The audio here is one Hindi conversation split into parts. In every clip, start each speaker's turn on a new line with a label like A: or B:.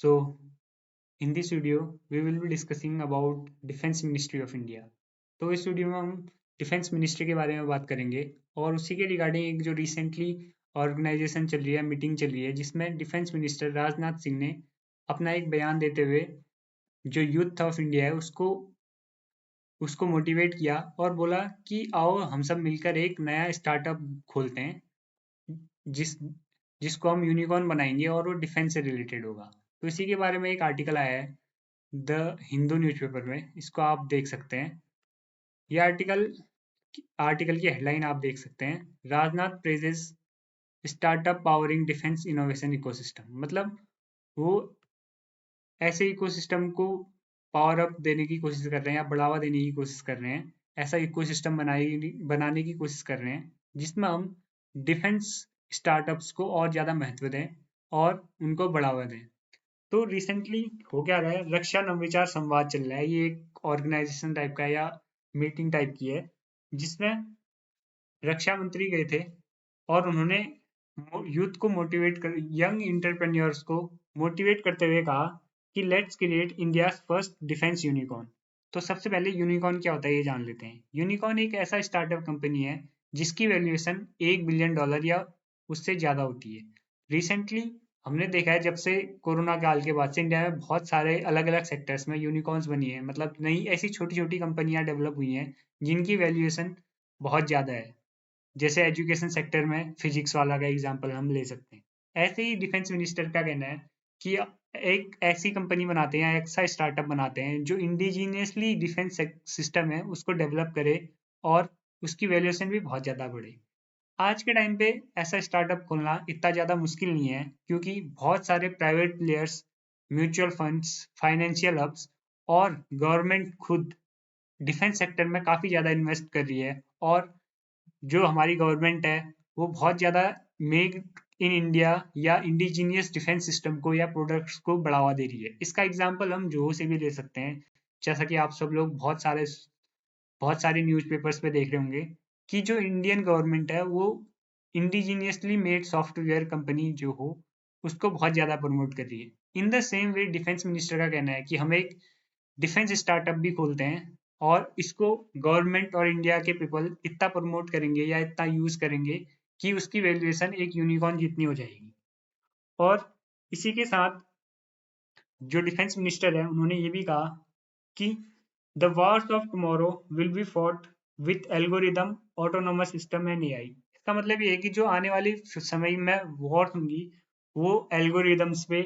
A: So, in this video, we will be discussing about Defense Ministry of India. तो इस वीडियो में हम डिफेंस मिनिस्ट्री के बारे में बात करेंगे और उसी के रिगार्डिंग एक जो रिसेंटली ऑर्गेनाइजेशन चल रही है, मीटिंग चल रही है, जिसमें डिफेंस मिनिस्टर राजनाथ सिंह ने अपना एक बयान देते हुए जो यूथ ऑफ इंडिया है उसको मोटिवेट किया और बोला कि आओ हम सब मिलकर एक नया स्टार्टअप खोलते हैं जिस जिसको हम यूनिकॉर्न बनाएंगे और वो डिफेंस से रिलेटेड होगा। तो इसी के बारे में एक आर्टिकल आया है द हिंदू न्यूज़पेपर में, इसको आप देख सकते हैं। ये आर्टिकल की हेडलाइन आप देख सकते हैं, Rajnath praises startup powering defence innovation ecosystem. मतलब वो ऐसे इकोसिस्टम को पावर अप देने की कोशिश कर रहे हैं या बढ़ावा देने की कोशिश कर रहे हैं, ऐसा इकोसिस्टम बनाने की कोशिश कर रहे हैं जिसमें हम डिफेंस स्टार्टअप्स को और ज़्यादा महत्व दें और उनको बढ़ावा दें। तो रिसेंटली हो क्या रहा है, रक्षा नवविचार संवाद चल रहा है। ये एक ऑर्गेनाइजेशन टाइप का या मीटिंग टाइप की है जिसमें रक्षा मंत्री गए थे और उन्होंने यूथ को मोटिवेट कर यंग इंटरप्रेन्योर्स को मोटिवेट करते हुए कहा कि let's create India first defence unicorn. तो सबसे पहले यूनिकॉर्न क्या होता है ये जान लेते हैं। यूनिकॉर्न एक ऐसा स्टार्टअप कंपनी है जिसकी वैल्यूएशन $1 बिलियन या उससे ज़्यादा होती है। रिसेंटली हमने देखा है, जब से कोरोना काल के बाद से इंडिया में बहुत सारे अलग अलग सेक्टर्स में यूनिकॉर्न्स बनी है। मतलब नई ऐसी छोटी छोटी कंपनियां डेवलप हुई हैं जिनकी वैल्यूएशन बहुत ज़्यादा है। जैसे एजुकेशन सेक्टर में फिजिक्स वाला का एग्जांपल हम ले सकते हैं। ऐसे ही डिफेंस मिनिस्टर का कहना है कि एक ऐसी कंपनी बनाते हैं, ऐसा स्टार्टअप बनाते हैं जो इंडिजीनियसली डिफेंस सिस्टम है उसको डेवलप करे और उसकी वैल्यूएशन भी बहुत ज़्यादा बढ़े। आज के टाइम पे ऐसा स्टार्टअप खोलना इतना ज़्यादा मुश्किल नहीं है, क्योंकि बहुत सारे private players, mutual funds, financial hubs और गवर्नमेंट खुद डिफेंस सेक्टर में काफ़ी ज़्यादा इन्वेस्ट कर रही है। और जो हमारी गवर्नमेंट है वो बहुत ज़्यादा मेक इन इंडिया या इंडिजीनियस डिफेंस सिस्टम को या प्रोडक्ट्स को बढ़ावा दे रही है। इसका एग्जांपल हम जोहो से भी ले सकते हैं। जैसा कि आप सब लोग बहुत सारे न्यूज़पेपर्स पे देख रहे होंगे कि जो इंडियन गवर्नमेंट है वो इंडिजीनियसली मेड सॉफ्टवेयर कंपनी जो हो उसको बहुत ज़्यादा प्रमोट कर रही है। In the same way defence minister का कहना है कि हम एक डिफेंस स्टार्टअप भी खोलते हैं और इसको गवर्नमेंट और इंडिया के पीपल इतना प्रमोट करेंगे या इतना यूज करेंगे कि उसकी वैल्यूएशन एक यूनिकॉर्न जितनी हो जाएगी। और इसी के साथ जो डिफेंस मिनिस्टर है उन्होंने ये भी कहा कि the Wars of tomorrow will be fought with algorithm, autonomous system and AI. इसका मतलब ये है कि जो आने वाली समय में वॉर होंगी वो एल्गोरिदम्स पे,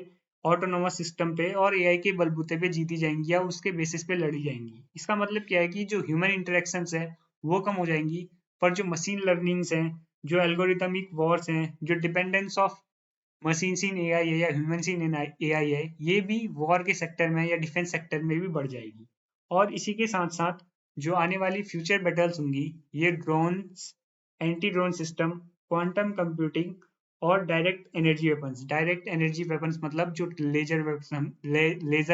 A: ऑटोनोमस सिस्टम पे और एआई के बलबूते पे जीती जाएंगी या उसके बेसिस पे लड़ी जाएंगी। इसका मतलब क्या है कि जो ह्यूमन इंटरेक्शंस है वो कम हो जाएंगी, पर जो मशीन लर्निंग्स हैं, जो एल्गोरिदमिक वॉर्स हैं, जो dependence of machine in AI है या ह्यूमन इन एआई है, ये भी वॉर के सेक्टर में या डिफेंस सेक्टर में भी बढ़ जाएगी। और इसी के साथ साथ जो आने वाली फ्यूचर बैटल्स होंगी, ये drones, anti drone system, quantum computing और डायरेक्ट एनर्जी वेपन्स मतलब जो लेजर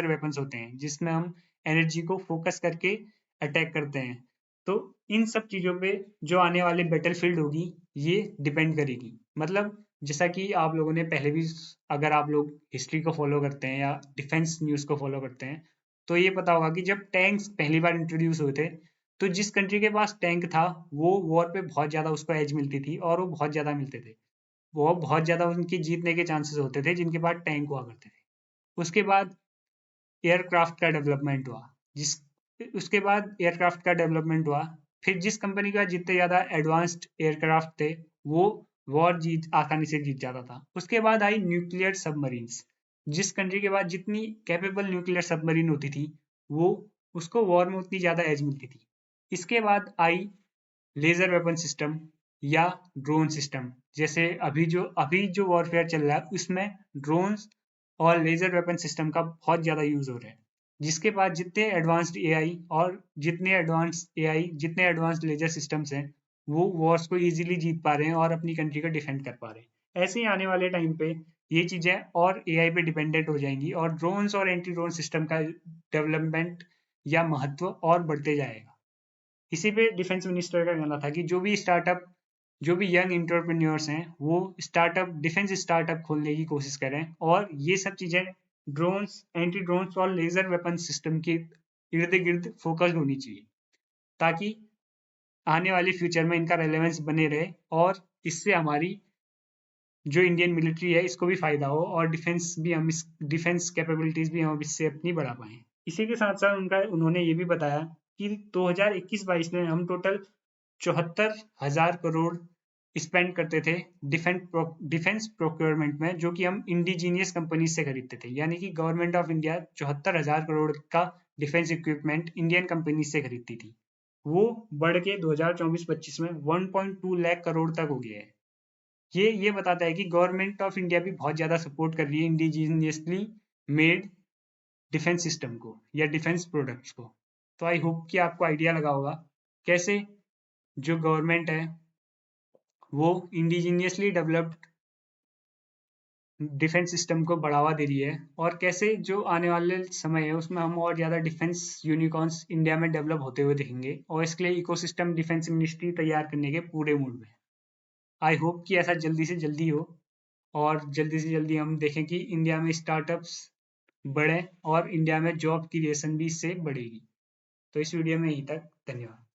A: वेपन्स होते हैं जिसमें हम एनर्जी को फोकस करके अटैक करते हैं। तो इन सब चीज़ों पे जो आने वाले बैटलफील्ड होगी ये डिपेंड करेगी। मतलब जैसा कि आप लोगों ने पहले भी, अगर आप लोग हिस्ट्री को फॉलो करते हैं या डिफेंस न्यूज़ को फॉलो करते हैं तो ये पता होगा कि जब टैंक्स पहली बार इंट्रोड्यूस हुए थे तो जिस कंट्री के पास टैंक था वो वॉर पे बहुत ज़्यादा उसको एज मिलती थी और वो बहुत ज़्यादा मिलते थे। वो बहुत ज़्यादा उनकी जीतने के चांसेस होते थे जिनके पास टैंक हुआ करते थे। उसके बाद एयरक्राफ्ट का डेवलपमेंट हुआ जिस उसके बाद एयरक्राफ्ट का डेवलपमेंट हुआ। फिर जिस कंपनी का जितने ज़्यादा एडवांस्ड एयरक्राफ्ट थे वो वॉर जीत आसानी से जीत जाता था। उसके बाद आई न्यूक्लियर सबमरीन्स। जिस कंट्री के पास जितनी कैपेबल न्यूक्लियर सबमरीन होती थी वो उसको वॉर में उतनी ज़्यादा एज मिलती थी। इसके बाद आई लेजर वेपन सिस्टम या ड्रोन सिस्टम। जैसे अभी जो वॉरफेयर चल रहा है उसमें ड्रोन्स और लेजर वेपन सिस्टम का बहुत ज़्यादा यूज हो रहा है। जिसके पास जितने एडवांस्ड लेजर सिस्टम्स हैं वो वॉर्स को इजीली जीत पा रहे हैं और अपनी कंट्री को डिफेंड कर पा रहे हैं। ऐसे ही आने वाले टाइम पे ये चीज़ें और एआई पे डिपेंडेंट हो जाएंगी और ड्रोन्स और एंटी ड्रोन सिस्टम का डेवलपमेंट या महत्व और बढ़ते जाएगा। इसी पे डिफेंस मिनिस्टर का कहना था कि जो भी यंग इंटरप्रेन्योर्स हैं वो डिफेंस स्टार्टअप खोलने की कोशिश करें और ये सब चीज़ें ड्रोन्स, एंटी ड्रोन्स और लेजर वेपन सिस्टम के इर्द गिर्द फोकस्ड होनी चाहिए, ताकि आने वाले फ्यूचर में इनका रेलेवेंस बने रहे और इससे हमारी जो इंडियन मिलिट्री है इसको भी फायदा हो और डिफेंस कैपेबिलिटीज भी हम इससे अपनी बढ़ा पाए। इसी के साथ साथ उन्होंने ये भी बताया कि 2021-22 में हम टोटल 74,000 करोड़ स्पेंड करते थे डिफेंस प्रोक्योरमेंट में, जो कि हम इंडिजीनियस कंपनी से खरीदते थे, यानी कि गवर्नमेंट ऑफ इंडिया 74,000 करोड़ का डिफेंस इक्विपमेंट इंडियन कंपनी से खरीदती थी। वो बढ़ के 2024-25 में 1.2 लाख करोड़ तक हो गया है। ये बताता है कि गवर्नमेंट ऑफ इंडिया भी बहुत ज़्यादा सपोर्ट कर रही है इंडिजीनियसली मेड डिफेंस सिस्टम को या डिफेंस प्रोडक्ट्स को। तो आई होप कि आपको आइडिया लगा होगा कैसे जो गवर्नमेंट है वो इंडिजीनियसली डेवलप्ड डिफेंस सिस्टम को बढ़ावा दे रही है और कैसे जो आने वाले समय है उसमें हम और ज़्यादा डिफेंस यूनिकॉर्न्स इंडिया में डेवलप होते हुए दिखेंगे और इसके लिए इकोसिस्टम डिफेंस मिनिस्ट्री तैयार करने के पूरे मूड में। आई होप कि ऐसा जल्दी से जल्दी हो और जल्दी से जल्दी हम देखें कि इंडिया में स्टार्टअप्स बढ़े और इंडिया में जॉब क्रिएशन भी इससे बढ़ेगी। तो इस वीडियो में यहीं तक, धन्यवाद।